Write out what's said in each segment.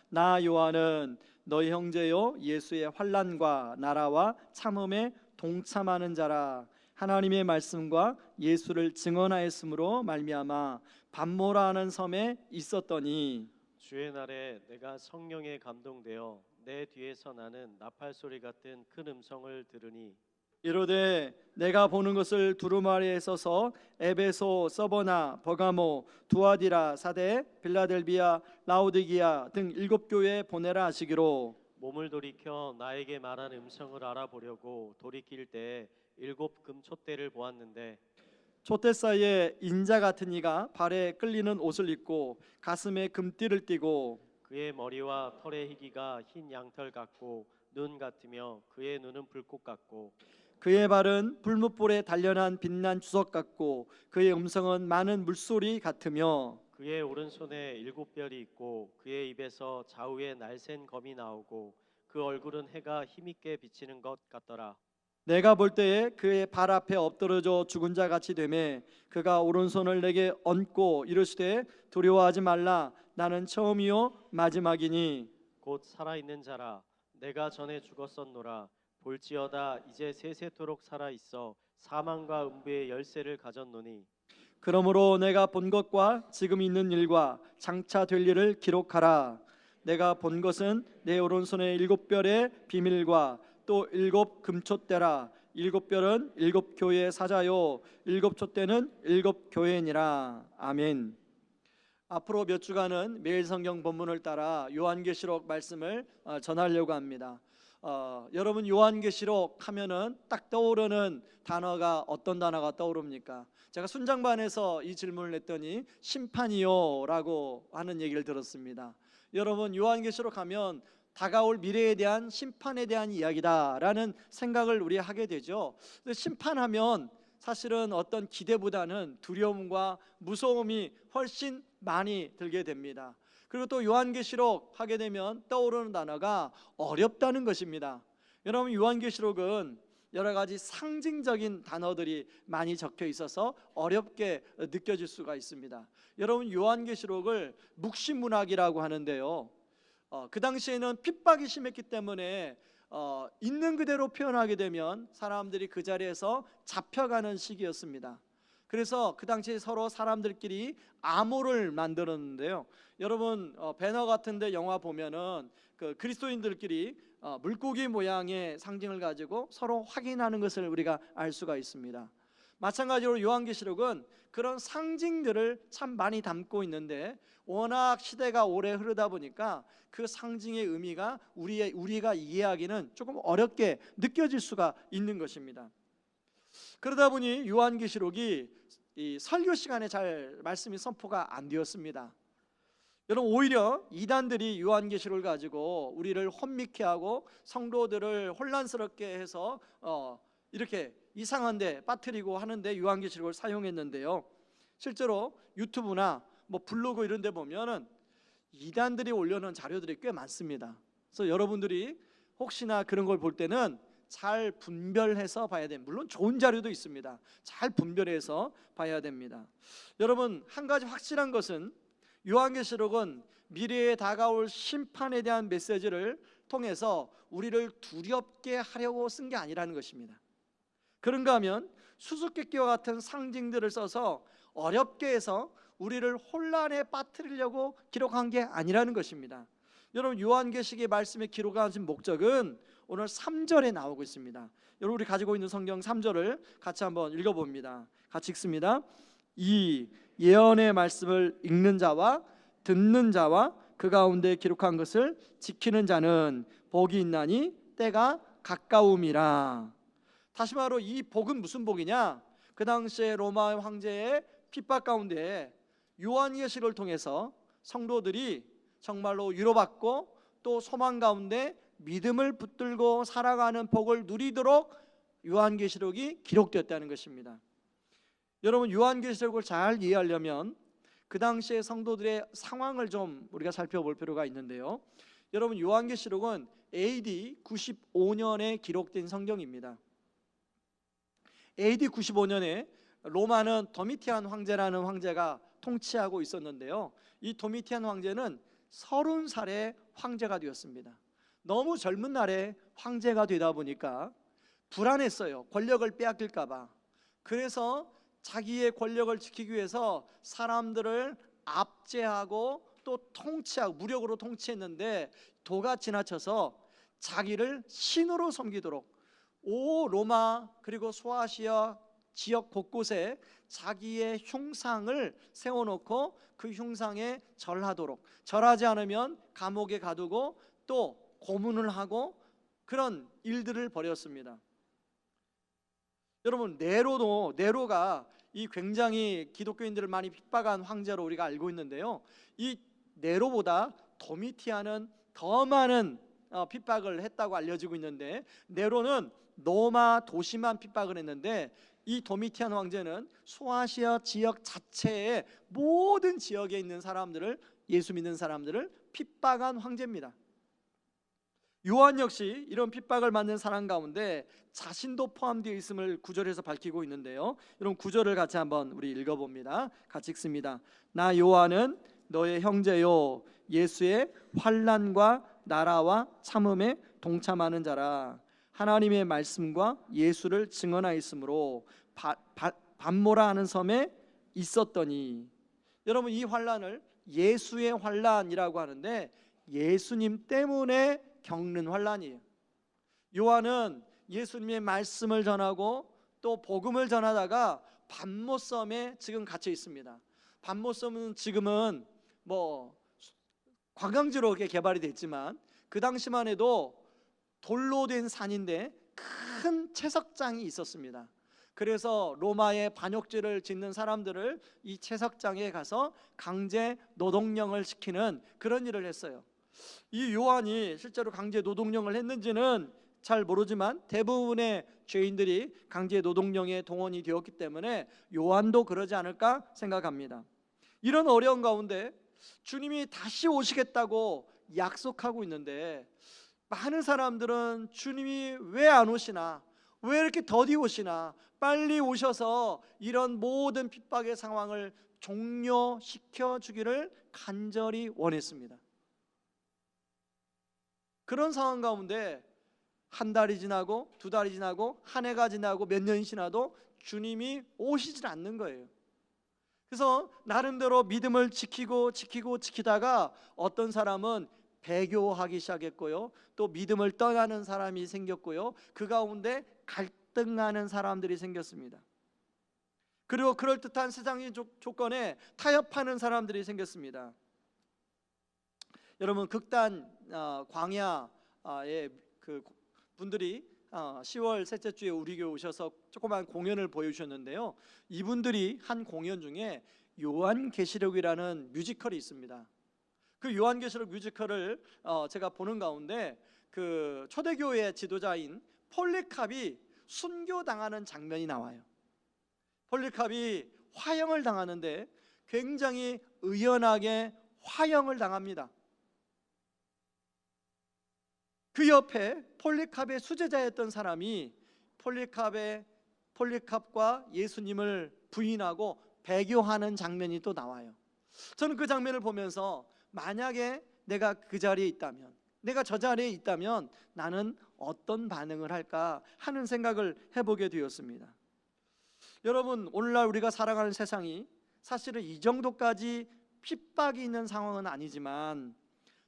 나 요한은 너희 형제요 예수의 환난과 나라와 참음에 동참하는 자라. 하나님의 말씀과 예수를 증언하였으므로 말미암아 반모라 하는 섬에 있었더니 주의 날에 내가 성령에 감동되어 내 뒤에서 나는 나팔 소리 같은 큰 음성을 들으니 이르되 내가 보는 것을 두루마리에 써서 에베소, 서버나, 버가모, 두아디라, 사데, 빌라델비아, 라오디기아 등 7교회에 보내라 하시기로. 몸을 돌이켜 나에게 말한 음성을 알아보려고 돌이킬 때에 7금촛대를 보았는데 촛대 사이에 인자 같은 이가 발에 끌리는 옷을 입고 가슴에 금띠를 띠고 그의 머리와 털의 희기가 흰 양털 같고 눈 같으며 그의 눈은 불꽃 같고 그의 발은 불뭇불에 단련한 빛난 주석 같고 그의 음성은 많은 물소리 같으며 그의 오른손에 7별이 있고 그의 입에서 좌우에 날쌘 검이 나오고 그 얼굴은 해가 힘있게 비치는 것 같더라. 내가 볼 때에 그의 발 앞에 엎드러져 죽은 자 같이 되매 그가 오른손을 내게 얹고 이르시되 두려워하지 말라 나는 처음이요 마지막이니 곧 살아있는 자라 내가 전에 죽었었노라 볼지어다 이제 세세토록 살아있어 사망과 음부의 열쇠를 가졌노니 그러므로 내가 본 것과 지금 있는 일과 장차 될 일을 기록하라. 내가 본 것은 내 오른손의 7별의 비밀과 또 7금촛대라. 7별은 7교회의 사자요 7촛대는 7교회니라. 아멘. 앞으로 몇 주간은 매일 성경 본문을 따라 요한계시록 말씀을 전하려고 합니다. 여러분 요한계시록 하면은 딱 떠오르는 단어가 어떤 단어가 떠오릅니까? 제가 순장반에서 이 질문을 했더니 심판이요 라고 하는 얘기를 들었습니다. 여러분 요한계시록 하면 다가올 미래에 대한 심판에 대한 이야기다라는 생각을 우리 하게 되죠. 근데 심판하면 사실은 어떤 기대보다는 두려움과 무서움이 훨씬 많이 들게 됩니다. 그리고 또 요한계시록 하게 되면 떠오르는 단어가 어렵다는 것입니다. 여러분 요한계시록은 여러 가지 상징적인 단어들이 많이 적혀 있어서 어렵게 느껴질 수가 있습니다. 여러분 요한계시록을 묵시문학이라고 하는데요, 그 당시에는 핍박이 심했기 때문에 있는 그대로 표현하게 되면 사람들이 그 자리에서 잡혀가는 시기였습니다. 그래서 그 당시에 서로 사람들끼리 암호를 만들었는데요. 여러분 배너 같은데 영화 보면은 그 그리스도인들끼리 물고기 모양의 상징을 가지고 서로 확인하는 것을 우리가 알 수가 있습니다. 마찬가지로 요한계시록은 그런 상징들을 참 많이 담고 있는데 워낙 시대가 오래 흐르다 보니까 그 상징의 의미가 우리가 이해하기는 조금 어렵게 느껴질 수가 있는 것입니다. 그러다 보니 요한계시록이 이 설교 시간에 잘 말씀이 선포가 안 되었습니다. 여러분 오히려 이단들이 요한계시록을 가지고 우리를 혼미케 하고 성도들을 혼란스럽게 해서 이렇게 이상한데 빠뜨리고 하는데 요한계시록을 사용했는데요, 실제로 유튜브나 뭐 블로그 이런 데 보면은 이단들이 올려놓은 자료들이 꽤 많습니다. 그래서 여러분들이 혹시나 그런 걸 볼 때는 잘 분별해서 봐야 됩니다. 물론 좋은 자료도 있습니다. 잘 분별해서 봐야 됩니다. 여러분 한 가지 확실한 것은 요한계시록은 미래에 다가올 심판에 대한 메시지를 통해서 우리를 두렵게 하려고 쓴 게 아니라는 것입니다. 그런가 하면 수수께끼와 같은 상징들을 써서 어렵게 해서 우리를 혼란에 빠뜨리려고 기록한 게 아니라는 것입니다. 여러분 요한계시록의 말씀에 기록하신 목적은 오늘 3절에 나오고 있습니다. 여러분 우리 가지고 있는 성경 3절을 같이 한번 읽어봅니다. 같이 읽습니다. 이 예언의 말씀을 읽는 자와 듣는 자와 그 가운데 기록한 것을 지키는 자는 복이 있나니 때가 가까움이라. 다시 말로 이 복은 무슨 복이냐? 그 당시에 로마 황제의 핍박 가운데 요한계시록을 통해서 성도들이 정말로 위로받고 또 소망 가운데 믿음을 붙들고 살아가는 복을 누리도록 요한계시록이 기록되었다는 것입니다. 여러분 요한계시록을 잘 이해하려면 그 당시의 성도들의 상황을 좀 우리가 살펴볼 필요가 있는데요, 여러분 요한계시록은 AD 95년에 기록된 성경입니다. AD 95년에 로마는 도미티안 황제라는 황제가 통치하고 있었는데요, 이 도미티안 황제는 30살에 황제가 되었습니다. 너무 젊은 날에 황제가 되다 보니까 불안했어요. 권력을 빼앗길까 봐. 그래서 자기의 권력을 지키기 위해서 사람들을 압제하고 또 통치하고 무력으로 통치했는데 도가 지나쳐서 자기를 신으로 섬기도록 로마 그리고 소아시아 지역 곳곳에 자기의 흉상을 세워놓고 그 흉상에 절하도록, 절하지 않으면 감옥에 가두고 또 고문을 하고 그런 일들을 벌였습니다. 여러분, 네로가 이 굉장히 기독교인들을 많이 핍박한 황제로 우리가 알고 있는데요, 이 네로보다 도미티안은 더 많은 핍박을 했다고 알려지고 있는데, 네로는 로마 도시만 핍박을 했는데 이 도미티안 황제는 소아시아 지역 자체의 모든 지역에 있는 사람들을, 예수 믿는 사람들을 핍박한 황제입니다. 요한 역시 이런 핍박을 받는 사람 가운데 자신도 포함되어 있음을 구절에서 밝히고 있는데요, 이런 구절을 같이 한번 우리 읽어봅니다. 같이 읽습니다. 나 요한은 너의 형제요 예수의 환난과 나라와 참음에 동참하는 자라. 하나님의 말씀과 예수를 증언하였으므로 반모라 하는 섬에 있었더니. 여러분, 이 환난을 예수의 환난이라고 하는데 예수님 때문에 겪는 환난이에요. 요한은 예수님의 말씀을 전하고 또 복음을 전하다가 반모섬에 지금 갇혀 있습니다. 반모섬은 지금은 관광지로 개발이 됐지만 그 당시만 해도 돌로 된 산인데 큰 채석장이 있었습니다. 그래서 로마의 반역죄를 짓는 사람들을 이 채석장에 가서 강제 노동령을 시키는 그런 일을 했어요. 이 요한이 실제로 강제 노동령을 했는지는 잘 모르지만 대부분의 죄인들이 강제 노동령에 동원이 되었기 때문에 요한도 그러지 않을까 생각합니다. 이런 어려운 가운데 주님이 다시 오시겠다고 약속하고 있는데 많은 사람들은 주님이 왜 안 오시나, 왜 이렇게 더디 오시나, 빨리 오셔서 이런 모든 핍박의 상황을 종료시켜 주기를 간절히 원했습니다. 그런 상황 가운데 한 달이 지나고 두 달이 지나고 한 해가 지나고 몇 년이 지나도 주님이 오시질 않는 거예요. 그래서 나름대로 믿음을 지키다가 어떤 사람은 배교하기 시작했고요, 또 믿음을 떠나는 사람이 생겼고요, 그 가운데 갈등하는 사람들이 생겼습니다. 그리고 그럴듯한 세상의 조건에 타협하는 사람들이 생겼습니다. 여러분, 극단 광야의 그 분들이 10월 셋째 주에 우리 교회 오셔서 조그만 공연을 보여주셨는데요, 이분들이 한 공연 중에 요한계시록이라는 뮤지컬이 있습니다. 그 요한계시록 뮤지컬을 제가 보는 가운데 그 초대교회 지도자인 폴리캅이 순교당하는 장면이 나와요. 폴리캅이 화형을 당하는데 굉장히 의연하게 화형을 당합니다. 그 옆에 폴리캅의 수제자였던 사람이 폴리캅과 예수님을 부인하고 배교하는 장면이 또 나와요. 저는 그 장면을 보면서 만약에 내가 그 자리에 있다면, 내가 저 자리에 있다면 나는 어떤 반응을 할까 하는 생각을 해보게 되었습니다. 여러분, 오늘날 우리가 살아가는 세상이 사실은 이 정도까지 핍박이 있는 상황은 아니지만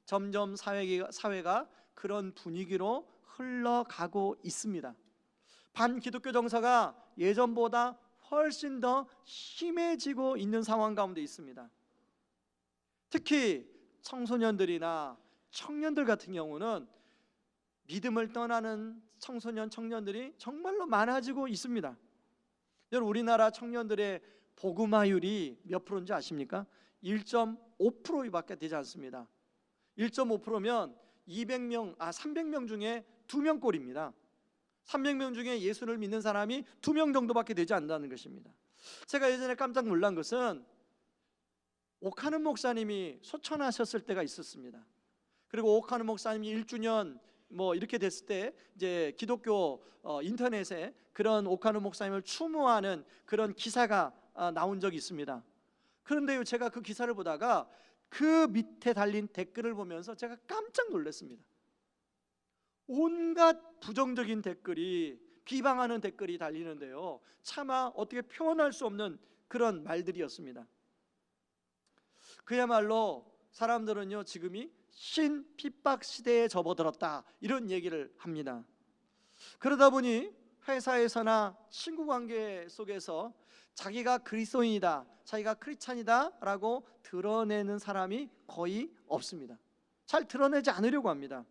점점 사회가 그런 분위기로 흘러가고 있습니다. 반기독교 정서가 예전보다 훨씬 더 심해지고 있는 상황 가운데 있습니다. 특히 청소년들이나 청년들 같은 경우는 믿음을 떠나는 청소년, 청년들이 정말로 많아지고 있습니다. 여러분, 우리나라 청년들의 복음화율이 몇 프로인지 아십니까? 1.5%밖에 되지 않습니다. 1.5%면 300명 중에 2명꼴입니다. 300명 중에 예수를 믿는 사람이 2명 정도밖에 되지 않는다는 것입니다. 제가 예전에 깜짝 놀란 것은 옥하는 목사님이 소천하셨을 때가 있었습니다. 그리고 옥하는 목사님이 1주년 이렇게 됐을 때 이제 기독교 인터넷에 그런 옥하는 목사님을 추모하는 그런 기사가 나온 적이 있습니다. 그런데요, 제가 그 기사를 보다가 그 밑에 달린 댓글을 보면서 제가 깜짝 놀랐습니다. 온갖 부정적인 댓글이, 비방하는 댓글이 달리는데요, 차마 어떻게 표현할 수 없는 그런 말들이었습니다. 그야말로 사람들은요, 지금이 신핍박 시대에 접어들었다, 이런 얘기를 합니다. 그러다 보니 회사에서나 친구 관계 속에서 자기가 그리스도인이다, 자기가 크리스찬이다 라고 드러내는 사람이 거의 없습니다. 잘 드러내지 않으려고 합니다.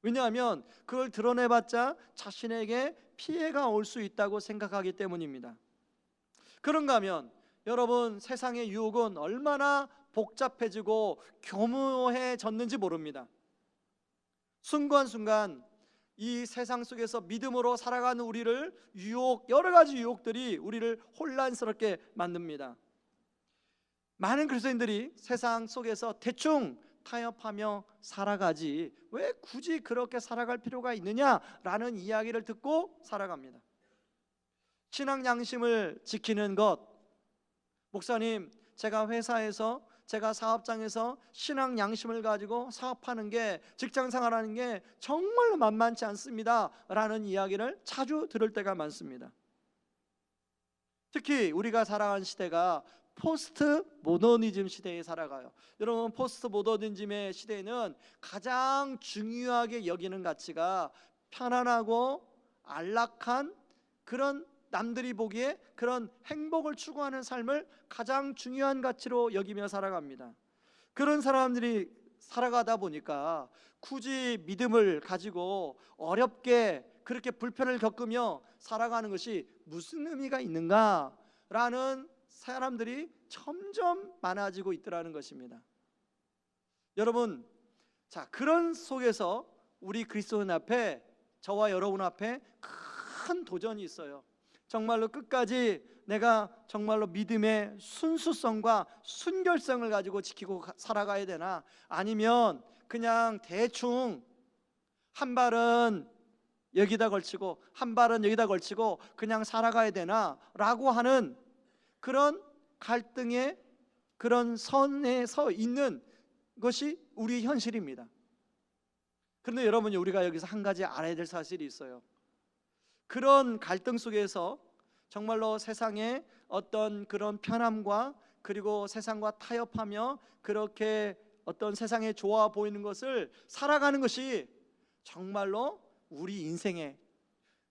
왜냐하면 그걸 드러내봤자 자신에게 피해가 올 수 있다고 생각하기 때문입니다. 그런가 하면 여러분, 세상의 유혹은 얼마나 복잡해지고 교묘해졌는지 모릅니다. 순간순간 이 세상 속에서 믿음으로 살아가는 우리를 여러 가지 유혹들이 우리를 혼란스럽게 만듭니다. 많은 그리스도인들이 세상 속에서 대충 타협하며 살아가지 왜 굳이 그렇게 살아갈 필요가 있느냐라는 이야기를 듣고 살아갑니다. 신앙 양심을 지키는 것, 목사님, 제가 회사에서, 제가 사업장에서 신앙 양심을 가지고 사업하는 게, 직장 생활하는 게 정말로 만만치 않습니다 라는 이야기를 자주 들을 때가 많습니다. 특히 우리가 살아가는 시대가 포스트 모더니즘 시대에 살아가요. 여러분, 포스트 모더니즘의 시대에는 가장 중요하게 여기는 가치가 편안하고 안락한, 그런 남들이 보기에 그런 행복을 추구하는 삶을 가장 중요한 가치로 여기며 살아갑니다. 그런 사람들이 살아가다 보니까 굳이 믿음을 가지고 어렵게 그렇게 불편을 겪으며 살아가는 것이 무슨 의미가 있는가라는 사람들이 점점 많아지고 있더라는 것입니다. 여러분, 자, 그런 속에서 우리 그리스도인 앞에, 저와 여러분 앞에 큰 도전이 있어요. 정말로 끝까지 내가 정말로 믿음의 순수성과 순결성을 가지고 지키고 살아가야 되나, 아니면 그냥 대충 한 발은 여기다 걸치고 한 발은 여기다 걸치고 그냥 살아가야 되나 라고 하는 그런 갈등의 그런 선에 서 있는 것이 우리의 현실입니다. 그런데 여러분이, 우리가 여기서 한 가지 알아야 될 사실이 있어요. 그런 갈등 속에서 정말로 세상의 어떤 그런 편함과, 그리고 세상과 타협하며 그렇게 어떤 세상에 좋아 보이는 것을 살아가는 것이 정말로 우리 인생에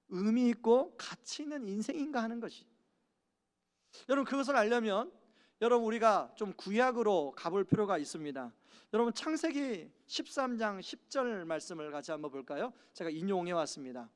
의미 있고 가치 있는 인생인가 하는 것이, 여러분, 그것을 알려면 여러분, 우리가 좀 구약으로 가볼 필요가 있습니다. 여러분, 창세기 13장 10절 말씀을 같이 한번 볼까요? 제가 인용해 왔습니다.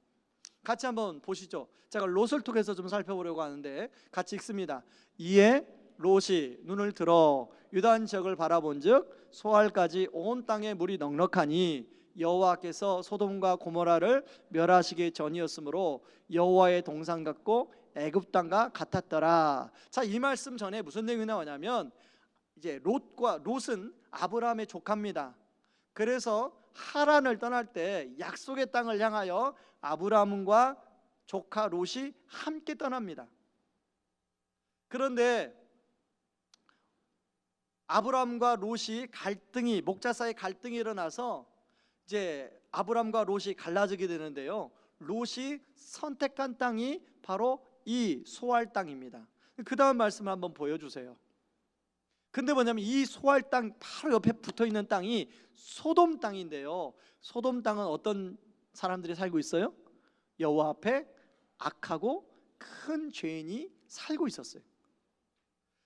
같이 한번 보시죠. 제가 롯을 통해서 좀 살펴보려고 하는데 같이 읽습니다. 이에 롯이 눈을 들어 유다인 지역을 바라본즉 소알까지 온 땅에 물이 넉넉하니 여호와께서 소돔과 고모라를 멸하시기 전이었으므로 여호와의 동산 같고 애굽 땅과 같았더라. 자, 이 말씀 전에 무슨 내용이 나오냐면, 이제 롯은 아브라함의 조카입니다. 그래서 하란을 떠날 때 약속의 땅을 향하여 아브라함과 조카 롯이 함께 떠납니다. 그런데 아브라함과 롯이 목자 사이 갈등이 일어나서 이제 아브라함과 롯이 갈라지게 되는데요, 롯이 선택한 땅이 바로 이 소알 땅입니다. 그 다음 말씀을 한번 보여주세요. 근데 뭐냐면 이 소알 땅 바로 옆에 붙어있는 땅이 소돔 땅인데요, 소돔 땅은 어떤 사람들이 살고 있어요? 여호와 앞에 악하고 큰 죄인이 살고 있었어요.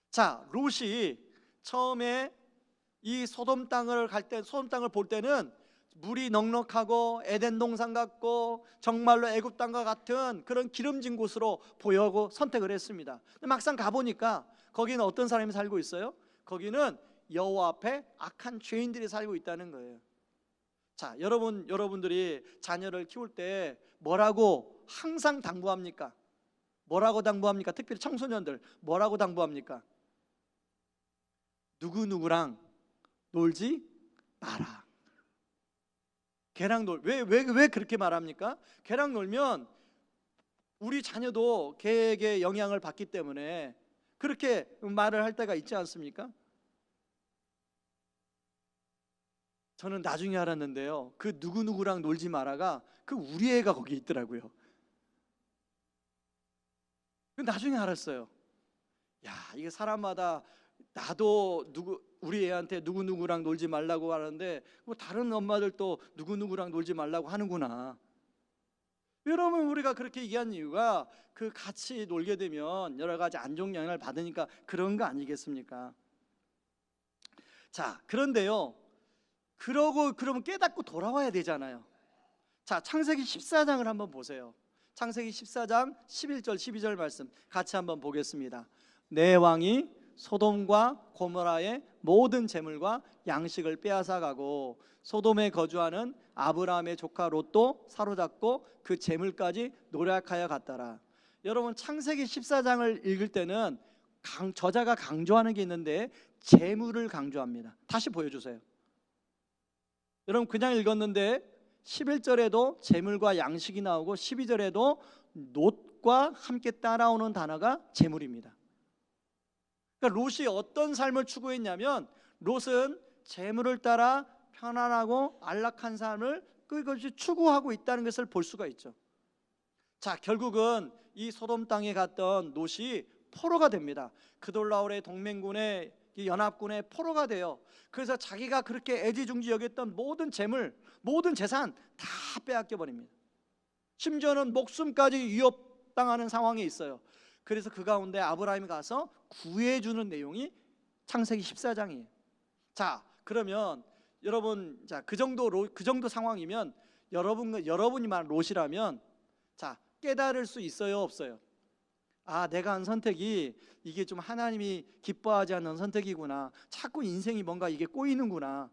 자, 롯이 처음에 이 소돔 땅을 볼 때는 물이 넉넉하고 에덴 동산 같고 정말로 애굽 땅과 같은 그런 기름진 곳으로 보여고 선택을 했습니다. 근데 막상 가보니까 거기는 어떤 사람이 살고 있어요? 거기는 여호와 앞에 악한 죄인들이 살고 있다는 거예요. 자, 여러분들이 자녀를 키울 때 뭐라고 항상 당부합니까? 뭐라고 당부합니까? 특별히 청소년들 뭐라고 당부합니까? 누구누구랑 놀지 마라. 걔랑 왜 그렇게 말합니까? 걔랑 놀면 우리 자녀도 걔에게 영향을 받기 때문에 그렇게 말을 할 때가 있지 않습니까? 저는 나중에 알았는데요, 그 누구누구랑 놀지 마라가 그 우리 애가 거기 있더라고요. 나중에 알았어요. 야, 이게 사람마다, 나도 우리 애한테 누구누구랑 놀지 말라고 하는데 뭐 다른 엄마들도 누구누구랑 놀지 말라고 하는구나. 여러분, 우리가 그렇게 얘기한 이유가 그 같이 놀게 되면 여러 가지 안 좋은 영향을 받으니까 그런 거 아니겠습니까? 자, 그런데요, 그러면 깨닫고 돌아와야 되잖아요. 자, 창세기 14장을 한번 보세요. 창세기 14장 11절 12절 말씀 같이 한번 보겠습니다. 내 왕이 소돔과 고모라의 모든 재물과 양식을 빼앗아 가고 소돔에 거주하는 아브라함의 조카 롯도 사로잡고 그 재물까지 노략하여 갔더라. 여러분, 창세기 14장을 읽을 때는 저자가 강조하는 게 있는데 재물을 강조합니다. 다시 보여주세요. 여러분, 그냥 읽었는데 11절에도 재물과 양식이 나오고 12절에도 롯과 함께 따라오는 단어가 재물입니다. 그러니까 롯이 어떤 삶을 추구했냐면, 롯은 재물을 따라 편안하고 안락한 삶을 끝없이 추구하고 있다는 것을 볼 수가 있죠. 자, 결국은 이 소돔 땅에 갔던 롯이 포로가 됩니다. 그돌라올의 동맹군의 연합군의 포로가 돼요. 그래서 자기가 그렇게 애지중지 여겼던 모든 재물, 모든 재산 다 빼앗겨 버립니다. 심지어는 목숨까지 위협당하는 상황에 있어요. 그래서 그 가운데 아브라함이 가서 구해주는 내용이 창세기 14장이에요. 자, 그러면 여러분, 자, 그 정도 상황이면 여러분이 말한 롯이라면, 자, 깨달을 수 있어요, 없어요? 아, 내가 한 선택이 이게 좀 하나님이 기뻐하지 않는 선택이구나. 자꾸 인생이 뭔가 이게 꼬이는구나.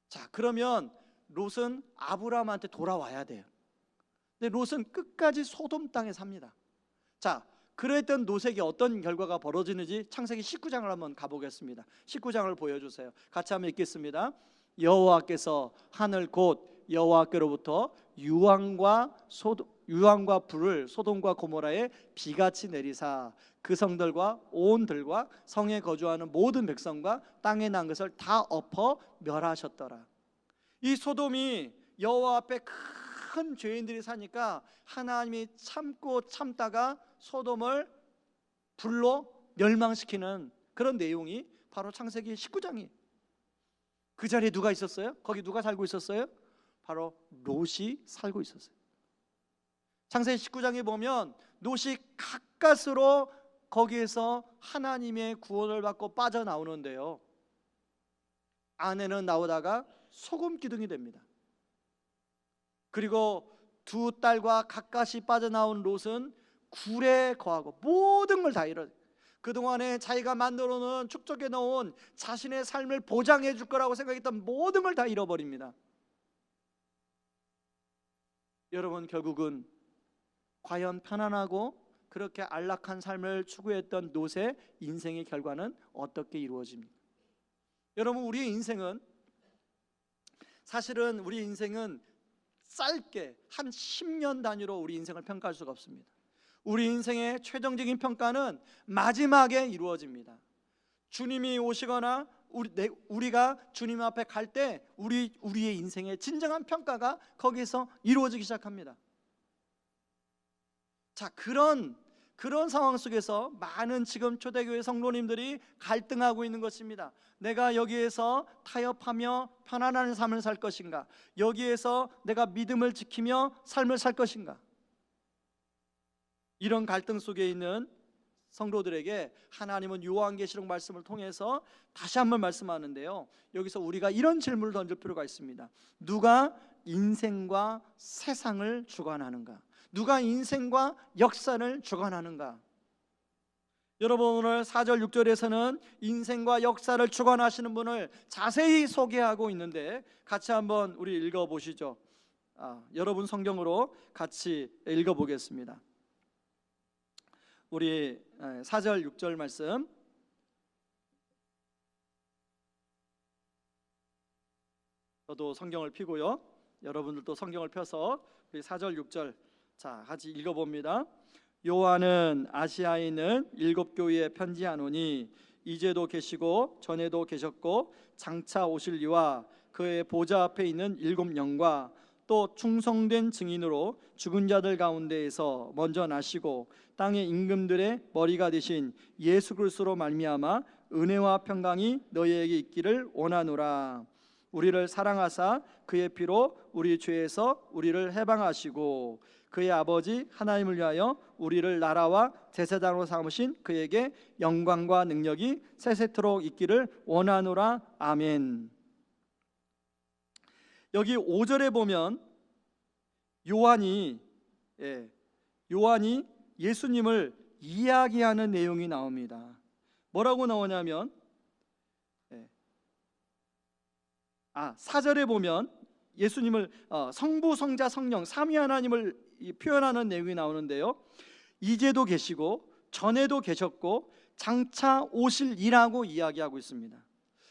자, 그러면 롯은 아브라함한테 돌아와야 돼요. 근데 롯은 끝까지 소돔 땅에 삽니다. 자, 그랬던 롯에게 어떤 결과가 벌어지는지 창세기 19장을 한번 가보겠습니다. 19장을 보여주세요. 같이 한번 읽겠습니다. 여호와께서 하늘 곧 여호와께로부터 유황과 불을 소돔과 고모라에 비같이 내리사 그 성들과 온 들과 성에 거주하는 모든 백성과 땅에 난 것을 다 엎어 멸하셨더라. 이 소돔이 여호와 앞에 큰 죄인들이 사니까 하나님이 참다가 소돔을 불로 멸망시키는 그런 내용이 바로 창세기 19장이에요. 그 자리에 누가 있었어요? 거기 누가 살고 있었어요? 바로 롯이 살고 있었어요. 창세기 19장에 보면 롯이 가까스로 거기에서 하나님의 구원을 받고 빠져나오는데요, 아내는 나오다가 소금 기둥이 됩니다. 그리고 두 딸과 가까이 빠져나온 롯은 굴에 거하고 모든 걸 다 잃어요. 그동안에 자기가 만들어 놓은, 축적해 놓은 자신의 삶을 보장해 줄 거라고 생각했던 모든 걸 다 잃어버립니다. 여러분, 결국은 과연 편안하고 그렇게 안락한 삶을 추구했던 롯의 인생의 결과는 어떻게 이루어집니까? 여러분, 우리의 인생은 사실은 우리 인생은 짧게 한 10년 단위로 우리 인생을 평가할 수가 없습니다. 우리 인생의 최종적인 평가는 마지막에 이루어집니다. 주님이 오시거나 우리가 주님 앞에 갈 때 우리의 인생의 진정한 평가가 거기서 이루어지기 시작합니다. 자, 그런 상황 속에서 많은 지금 초대교회 성도님들이 갈등하고 있는 것입니다. 내가 여기에서 타협하며 편안한 삶을 살 것인가, 여기에서 내가 믿음을 지키며 삶을 살 것인가. 이런 갈등 속에 있는 성도들에게 하나님은 요한계시록 말씀을 통해서 다시 한번 말씀하는데요, 여기서 우리가 이런 질문을 던질 필요가 있습니다. 누가 인생과 세상을 주관하는가? 누가 인생과 역사를 주관하는가? 여러분, 오늘 4절 6절에서는 인생과 역사를 주관하시는 분을 자세히 소개하고 있는데 같이 한번 우리 읽어보시죠. 여러분 성경으로 같이 읽어보겠습니다. 우리 4절 6절 말씀 저도 성경을 펴고요, 여러분들도 성경을 펴서 우리 4절 6절 자 같이 읽어봅니다. 요한은 아시아에 있는 7교회에 편지하노니 이제도 계시고 전에도 계셨고 장차 오실 이와 그의 보좌 앞에 있는 7영과 또 충성된 증인으로 죽은 자들 가운데에서 먼저 나시고 땅의 임금들의 머리가 되신 예수 그리스도로 말미암아 은혜와 평강이 너희에게 있기를 원하노라. 우리를 사랑하사 그의 피로 우리 죄에서 우리를 해방하시고 그의 아버지 하나님을 위하여 우리를 나라와 제사장으로 삼으신 그에게 영광과 능력이 세세토록 있기를 원하노라. 아멘. 여기 5절에 보면 요한이 예수님을 이야기하는 내용이 나옵니다. 뭐라고 나오냐면 4절에 보면 예수님을 성부, 성자, 성령 삼위 하나님을 표현하는 내용이 나오는데요, 이제도 계시고 전에도 계셨고 장차 오실이라고 이야기하고 있습니다.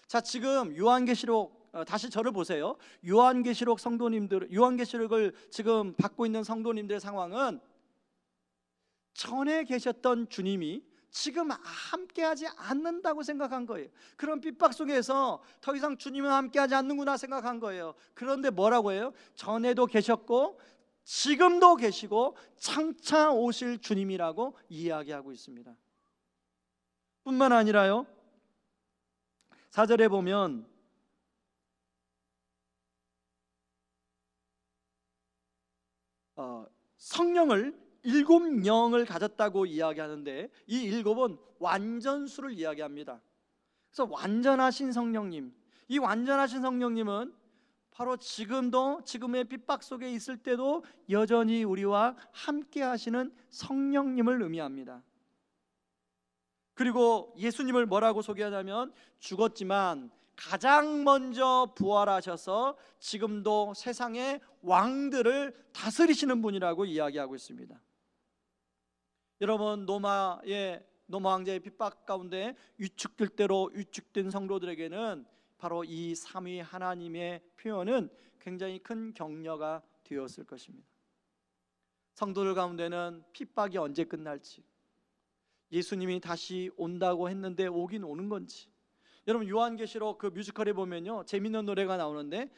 자, 지금 요한계시록 다시 저를 보세요. 요한계시록 성도님들, 요한계시록을 지금 받고 있는 성도님들의 상황은 전에 계셨던 주님이 지금 함께하지 않는다고 생각한 거예요. 그런 핍박 속에서 더 이상 주님은 함께하지 않는구나 생각한 거예요. 그런데 뭐라고 해요? 전에도 계셨고 지금도 계시고 장차 오실 주님이라고 이야기하고 있습니다. 뿐만 아니라요, 4절에 보면 성령을 7영을 가졌다고 이야기하는데 이 7은 완전수를 이야기합니다. 그래서 완전하신 성령님, 이 완전하신 성령님은 바로 지금도, 지금의 핍박 속에 있을 때도 여전히 우리와 함께 하시는 성령님을 의미합니다. 그리고 예수님을 뭐라고 소개하냐면 죽었지만 가장 먼저 부활하셔서 지금도 세상의 왕들을 다스리시는 분이라고 이야기하고 있습니다. 여러분, 로마 황제의 핍박 가운데 위축될 대로 위축된 성도들에게는 바로 이 삼위 하나님의 표현은 굉장히 큰 격려가 되었을 것입니다. 성도들 가운데는 핍박이 언제 끝날지, 예수님이 다시 온다고 했는데 오긴 오는 건지. 여러분, 요한계시록 그 뮤지컬에 보면요, 재밌는 노래가 나오는데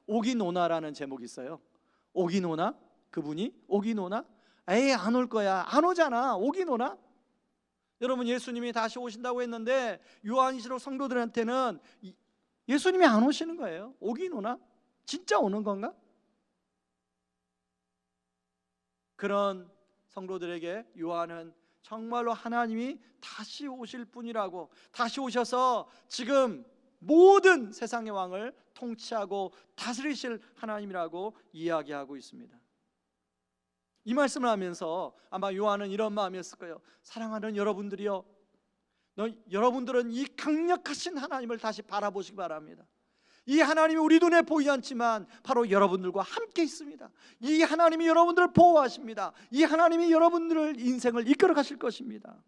오긴 오나라는 제목이 있어요. 오긴 오나? 그분이 오긴 오나? 에이, 안 올 거야. 안 오잖아. 오긴 오나? 여러분, 예수님이 다시 오신다고 했는데 요한계시록 성도들한테는 예수님이 안 오시는 거예요. 오긴 오나? 진짜 오는 건가? 그런 성도들에게 요한은 정말로 하나님이 다시 오실 분이라고, 다시 오셔서 지금 모든 세상의 왕을 통치하고 다스리실 하나님이라고 이야기하고 있습니다. 이 말씀을 하면서 아마 요한은 이런 마음이었을 거예요. 사랑하는 여러분들이요, 여러분들은 이 강력하신 하나님을 다시 바라보시기 바랍니다. 이 하나님이 우리 눈에 보이지 않지만 바로 여러분들과 함께 있습니다. 이 하나님이 여러분들을 보호하십니다. 이 하나님이 여러분들의 인생을 이끌어 가실 것입니다.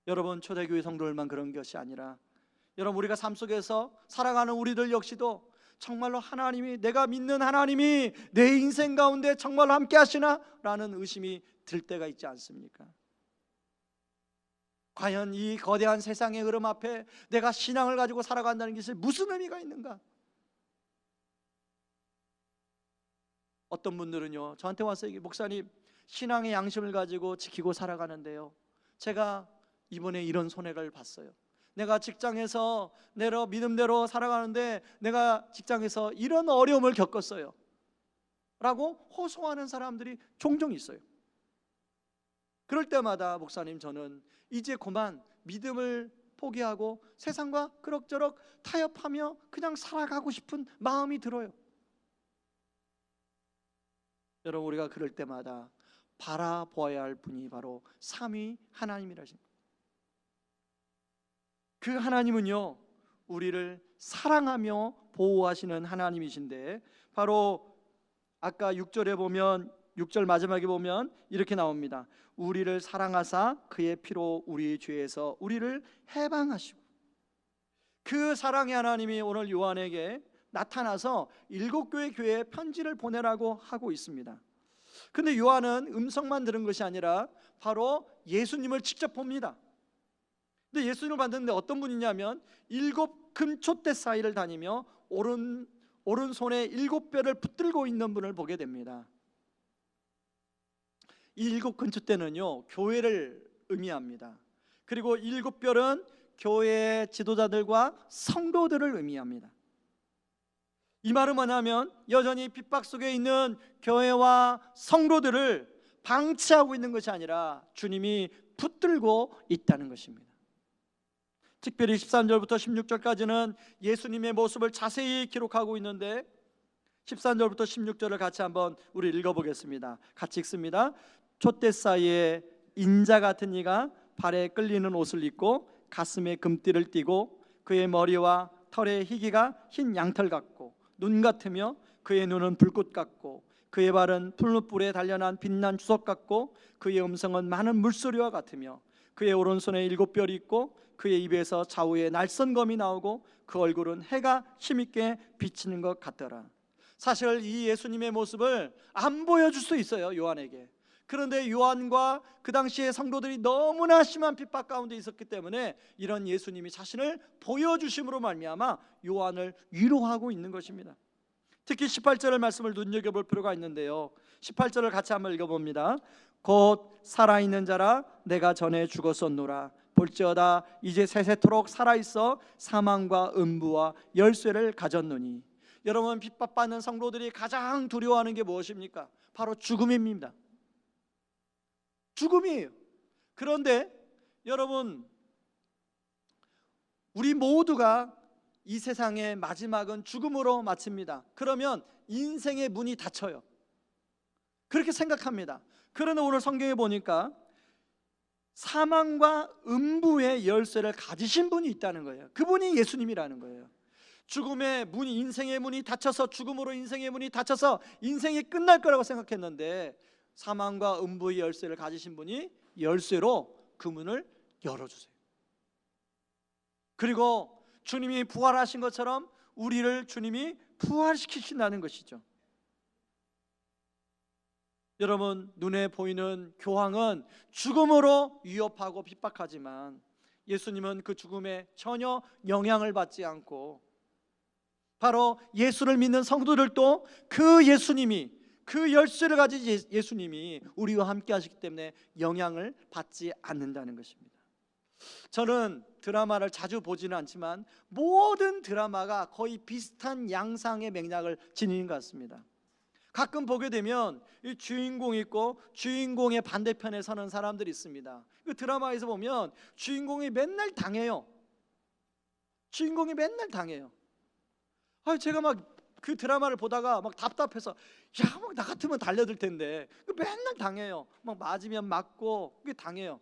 여러분, 초대교회 성도들만 그런 것이 아니라 여러분, 우리가 삶 속에서 살아가는 우리들 역시도 정말로 하나님이, 내가 믿는 하나님이 내 인생 가운데 정말로 함께 하시나? 라는 의심이 들 때가 있지 않습니까? 과연 이 거대한 세상의 흐름 앞에 내가 신앙을 가지고 살아간다는 것이 무슨 의미가 있는가? 어떤 분들은요, 저한테 와서 목사님, 신앙의 양심을 가지고 지키고 살아가는데요, 제가 이번에 이런 손해를 봤어요. 내가 직장에서 내가 믿음대로 살아가는데 내가 직장에서 이런 어려움을 겪었어요 라고 호소하는 사람들이 종종 있어요. 그럴 때마다 목사님, 저는 이제 그만 믿음을 포기하고 세상과 그럭저럭 타협하며 그냥 살아가고 싶은 마음이 들어요. 여러분, 우리가 그럴 때마다 바라보아야 할 분이 바로 삼위 하나님이라십니다. 그 하나님은요, 우리를 사랑하며 보호하시는 하나님이신데, 바로 아까 6절에 보면, 6절 마지막에 보면 이렇게 나옵니다. 우리를 사랑하사 그의 피로 우리 죄에서 우리를 해방하시고. 그 사랑의 하나님이 오늘 요한에게 나타나서 7교회 교회에 편지를 보내라고 하고 있습니다. 근데 요한은 음성만 들은 것이 아니라 바로 예수님을 직접 봅니다. 근데 예수님을 봤는데 어떤 분이냐면 7금촛대 사이를 다니며 오른손에 7뼈를 붙들고 있는 분을 보게 됩니다. 이 7금촛대는요 교회를 의미합니다. 그리고 7뼈는 교회의 지도자들과 성도들을 의미합니다. 이 말은 뭐냐면 여전히 핍박 속에 있는 교회와 성도들을 방치하고 있는 것이 아니라 주님이 붙들고 있다는 것입니다. 특별히 13절부터 16절까지는 예수님의 모습을 자세히 기록하고 있는데 13절부터 16절을 같이 한번 우리 읽어보겠습니다. 같이 읽습니다. 촛대 사이에 인자 같은 이가 발에 끌리는 옷을 입고 가슴에 금띠를 띠고 그의 머리와 털의 희기가 흰 양털 같고 눈 같으며 그의 눈은 불꽃 같고 그의 발은 풀무불에 단련한 빛난 주석 같고 그의 음성은 많은 물소리와 같으며 그의 오른손에 7뼈이 있고 그의 입에서 좌우에 날선검이 나오고 그 얼굴은 해가 힘있게 비치는 것 같더라. 사실 이 예수님의 모습을 안 보여줄 수 있어요, 요한에게. 그런데 요한과 그 당시의 성도들이 너무나 심한 핍박 가운데 있었기 때문에 이런 예수님이 자신을 보여주심으로 말미암아 요한을 위로하고 있는 것입니다. 특히 18절의 말씀을 눈여겨볼 필요가 있는데요, 18절을 같이 한번 읽어봅니다. 곧 살아있는 자라 내가 전에 죽었었노라. 볼지어다 이제 세세토록 살아있어 사망과 음부와 열쇠를 가졌노니. 여러분, 핍박받는 성도들이 가장 두려워하는 게 무엇입니까? 바로 죽음입니다. 죽음이에요. 그런데 여러분, 우리 모두가 이 세상의 마지막은 죽음으로 마칩니다. 그러면 인생의 문이 닫혀요. 그렇게 생각합니다. 그런데 오늘 성경에 보니까 사망과 음부의 열쇠를 가지신 분이 있다는 거예요. 그분이 예수님이라는 거예요. 죽음의 문이, 인생의 문이 닫혀서, 죽음으로 인생의 문이 닫혀서 인생이 끝날 거라고 생각했는데 사망과 음부의 열쇠를 가지신 분이 열쇠로 그 문을 열어주세요. 그리고 주님이 부활하신 것처럼 우리를 주님이 부활시키신다는 것이죠. 여러분, 눈에 보이는 교황은 죽음으로 위협하고 핍박하지만 예수님은 그 죽음에 전혀 영향을 받지 않고, 바로 예수를 믿는 성도들도 그 예수님이, 그 열쇠를 가진 예수님이 우리와 함께 하시기 때문에 영향을 받지 않는다는 것입니다. 저는 드라마를 자주 보지는 않지만 모든 드라마가 거의 비슷한 양상의 맥락을 지니는 것 같습니다. 가끔 보게 되면 이 주인공이 있고 주인공의 반대편에 서는 사람들이 있습니다. 그 드라마에서 보면 주인공이 맨날 당해요. 주인공이 맨날 당해요. 제가 막 그 드라마를 보다가 막 답답해서, 야, 막 나 같으면 달려들 텐데 맨날 당해요. 막 맞으면 맞고 그게 당해요.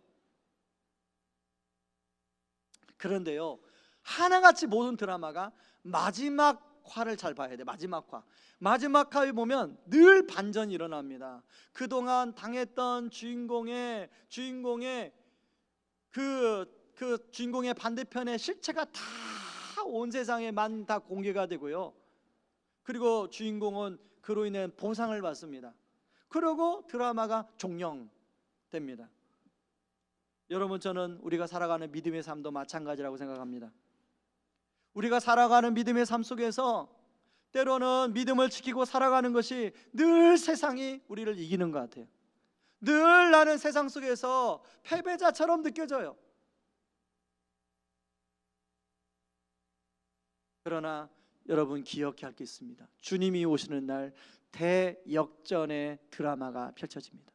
그런데요, 하나같이 모든 드라마가 마지막 화를 잘 봐야 돼. 마지막 화에 보면 늘 반전이 일어납니다. 그동안 당했던 주인공의 그 주인공의 반대편의 실체가 다 온 세상에만 다 공개가 되고요. 그리고 주인공은 그로 인해 보상을 받습니다. 그리고 드라마가 종영됩니다. 여러분, 저는 우리가 살아가는 믿음의 삶도 마찬가지라고 생각합니다. 우리가 살아가는 믿음의 삶 속에서 때로는 믿음을 지키고 살아가는 것이 늘 세상이 우리를 이기는 것 같아요. 늘 나는 세상 속에서 패배자처럼 느껴져요. 그러나 여러분, 기억해야 할 게 있습니다. 주님이 오시는 날 대역전의 드라마가 펼쳐집니다.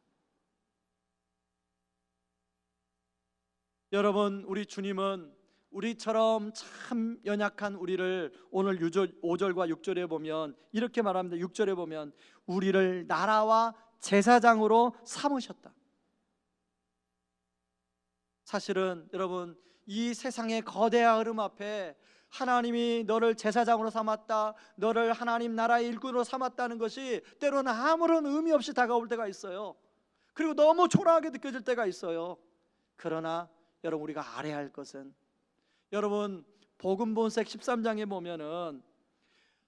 여러분, 우리 주님은 우리처럼 참 연약한 우리를 오늘 5절과 6절에 보면 이렇게 말합니다. 6절에 보면 우리를 나라와 제사장으로 삼으셨다. 사실은 여러분, 이 세상의 거대한 흐름 앞에 하나님이 너를 제사장으로 삼았다, 너를 하나님 나라의 일꾼으로 삼았다는 것이 때로는 아무런 의미 없이 다가올 때가 있어요. 그리고 너무 초라하게 느껴질 때가 있어요. 그러나 여러분, 우리가 알아야 할 것은, 여러분, 복음본색 13장에 보면은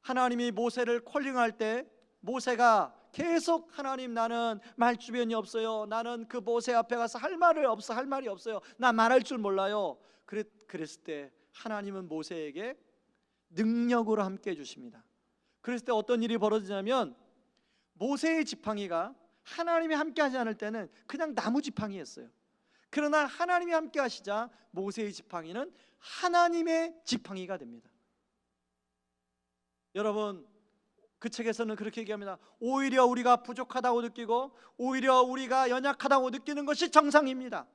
하나님이 모세를 콜링할 때 모세가 계속 하나님, 나는 말 주변이 없어요. 나는 그 모세 앞에 가서 할 말이 없어요. 나 말할 줄 몰라요. 그랬을 때 하나님은 모세에게 능력으로 함께 해주십니다. 그랬을 때 어떤 일이 벌어지냐면, 모세의 지팡이가 하나님이 함께 하지 않을 때는 그냥 나무 지팡이였어요. 그러나 하나님이 함께 하시자 모세의 지팡이는 하나님의 지팡이가 됩니다. 여러분, 그 책에서는 그렇게 얘기합니다. 오히려 우리가 부족하다고 느끼고 오히려 우리가 연약하다고 느끼는 것이 정상입니다.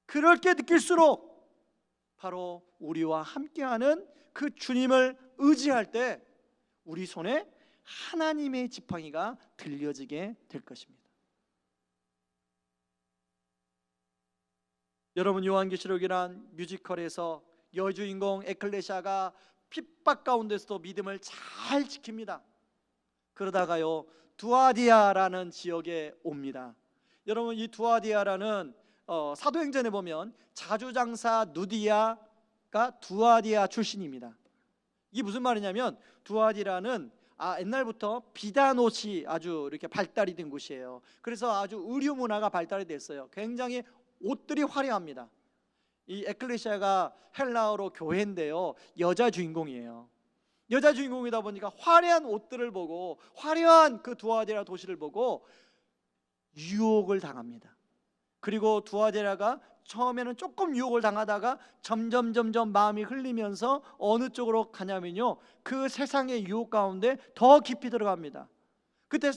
그렇게 느낄수록 바로 우리와 함께하는 그 주님을 의지할 때 우리 손에 하나님의 지팡이가 들려지게 될 것입니다. 여러분, 요한계시록이란 뮤지컬에서 여주인공 에클레시아가 핍박 가운데서도 믿음을 잘 지킵니다. 그러다가요, 두아디아라는 지역에 옵니다. 여러분, 이 두아디아라는 사도행전에 보면 자주장사 누디아가 두아디아 출신입니다. 이게 무슨 말이냐면, 두아디라는 옛날부터 비단 옷이 아주 이렇게 발달이 된 곳이에요. 그래서 아주 의류 문화가 발달이 됐어요. 굉장히 옷들이 화려합니다. 이 에클레시아가 헬라어로 교회인데요, 여자 주인공이에요. 여자 주인공이다 보니까 화려한 옷들을 보고, 화려한 그 두아디라 도시를 보고 유혹을 당합니다. 그리고 두아디라가 처음에는 조금 유혹을 당하다가 점점 마음이 흘리면서 어느 쪽으로 가냐면요, 그 세상의 유혹 가운데 더 깊이 들어갑니다. 그때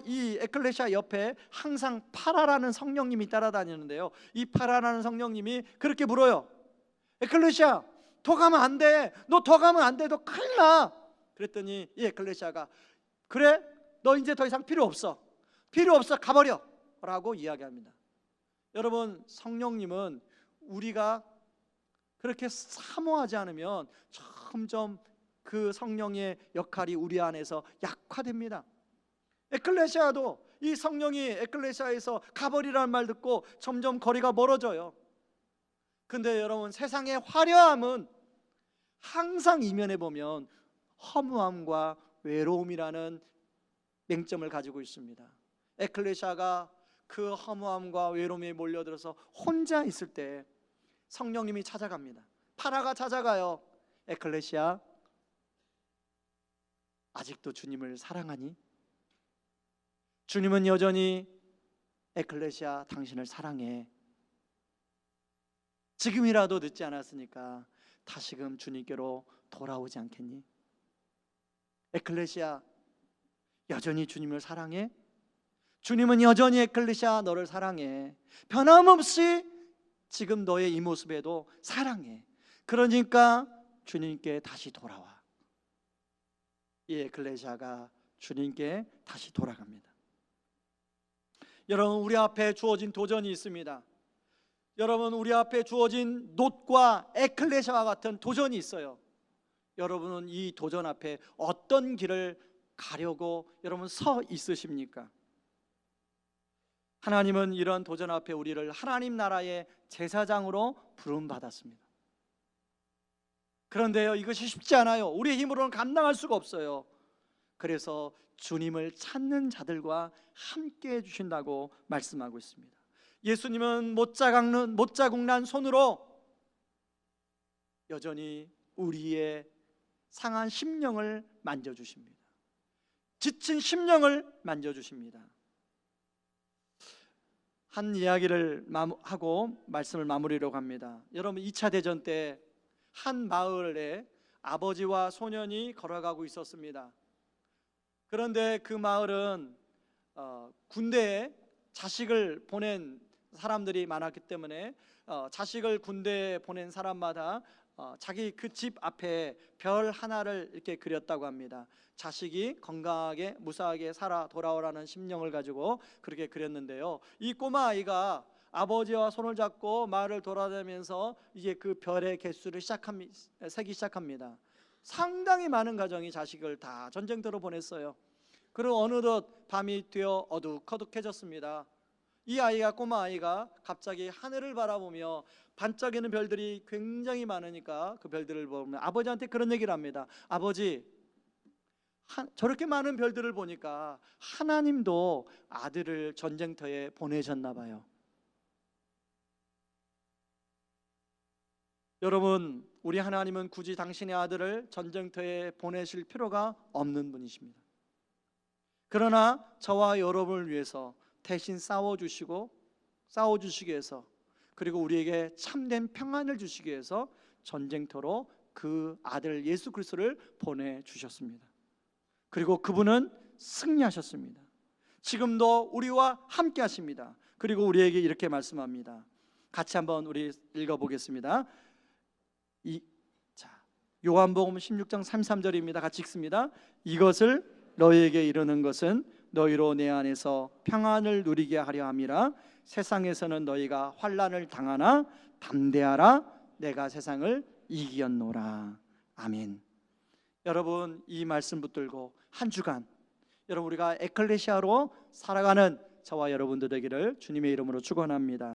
이 에클레시아 옆에 항상 파라라는 성령님이 따라다니는데요, 이 파라라는 성령님이 그렇게 물어요. 에클레시아, 더 가면 안 돼. 너 더 가면 안 돼. 너 큰일 나. 그랬더니 이 에클레시아가, 그래, 너 이제 더 이상 필요 없어. 가버려 라고 이야기합니다. 여러분, 성령님은 우리가 그렇게 사모하지 않으면 점점 그 성령의 역할이 우리 안에서 약화됩니다. 에클레시아도 이 성령이 에클레시아에서 가버리라는 말 듣고 점점 거리가 멀어져요. 근데 여러분, 세상의 화려함은 항상 이면에 보면 허무함과 외로움이라는 맹점을 가지고 있습니다. 에클레시아가 그 허무함과 외로움에 몰려들어서 혼자 있을 때 성령님이 찾아갑니다. 파라가 찾아가요. 에클레시아, 아직도 주님을 사랑하니? 주님은 여전히 에클레시아, 당신을 사랑해. 지금이라도 늦지 않았으니까 다시금 주님께로 돌아오지 않겠니? 에클레시아, 여전히 주님을 사랑해? 주님은 여전히 에클레시아, 너를 사랑해. 변함없이 지금 너의 이 모습에도 사랑해. 그러니까 주님께 다시 돌아와. 이 에클레시아가 주님께 다시 돌아갑니다. 여러분, 우리 앞에 주어진 도전이 있습니다. 여러분, 우리 앞에 주어진 놋과 에클레시아와 같은 도전이 있어요. 여러분은 이 도전 앞에 어떤 길을 가려고 여러분 서 있으십니까? 하나님은 이런 도전 앞에 우리를 하나님 나라의 제사장으로 부름받았습니다. 그런데요, 이것이 쉽지 않아요. 우리의 힘으로는 감당할 수가 없어요. 그래서 주님을 찾는 자들과 함께 해주신다고 말씀하고 있습니다. 예수님은 못자국난 손으로 여전히 우리의 상한 심령을 만져주십니다. 지친 심령을 만져주십니다. 한 이야기를 하고 말씀을 마무리하려고 합니다. 여러분, 2차 대전 때 한 마을에 아버지와 소년이 걸어가고 있었습니다. 그런데 그 마을은 군대에 자식을 보낸 사람들이 많았기 때문에 자식을 군대에 보낸 사람마다 자기 그 집 앞에 별 하나를 이렇게 그렸다고 합니다. 자식이 건강하게 무사하게 살아 돌아오라는 심령을 가지고 그렇게 그렸는데요, 이 꼬마 아이가 아버지와 손을 잡고 마을을 돌아다니면서 이제 그 별의 개수를 세기 시작합니다. 상당히 많은 가정이 자식을 다 전쟁터로 보냈어요. 그리고 어느덧 밤이 되어 어둑어둑해졌습니다. 이 아이가, 꼬마 아이가 갑자기 하늘을 바라보며 반짝이는 별들이 굉장히 많으니까 그 별들을 보면 아버지한테 그런 얘기를 합니다. 아버지, 저렇게 많은 별들을 보니까 하나님도 아들을 전쟁터에 보내셨나 봐요. 여러분, 우리 하나님은 굳이 당신의 아들을 전쟁터에 보내실 필요가 없는 분이십니다. 그러나 저와 여러분을 위해서 대신 싸워주시기 위해서, 그리고 우리에게 참된 평안을 주시기 위해서 전쟁터로 그 아들 예수 그리스도를 보내주셨습니다. 그리고 그분은 승리하셨습니다. 지금도 우리와 함께 하십니다. 그리고 우리에게 이렇게 말씀합니다. 같이 한번 우리 읽어보겠습니다. 요한복음 16장 33절입니다. 같이 읽습니다. 이것을 너희에게 이르는 것은 너희로 내 안에서 평안을 누리게 하려 함이라. 세상에서는 너희가 환난을 당하나 담대하라. 내가 세상을 이기었노라. 아멘. 여러분, 이 말씀 붙들고 한 주간 여러분 우리가 에클레시아로 살아가는 저와 여러분들 되기를 주님의 이름으로 축원합니다.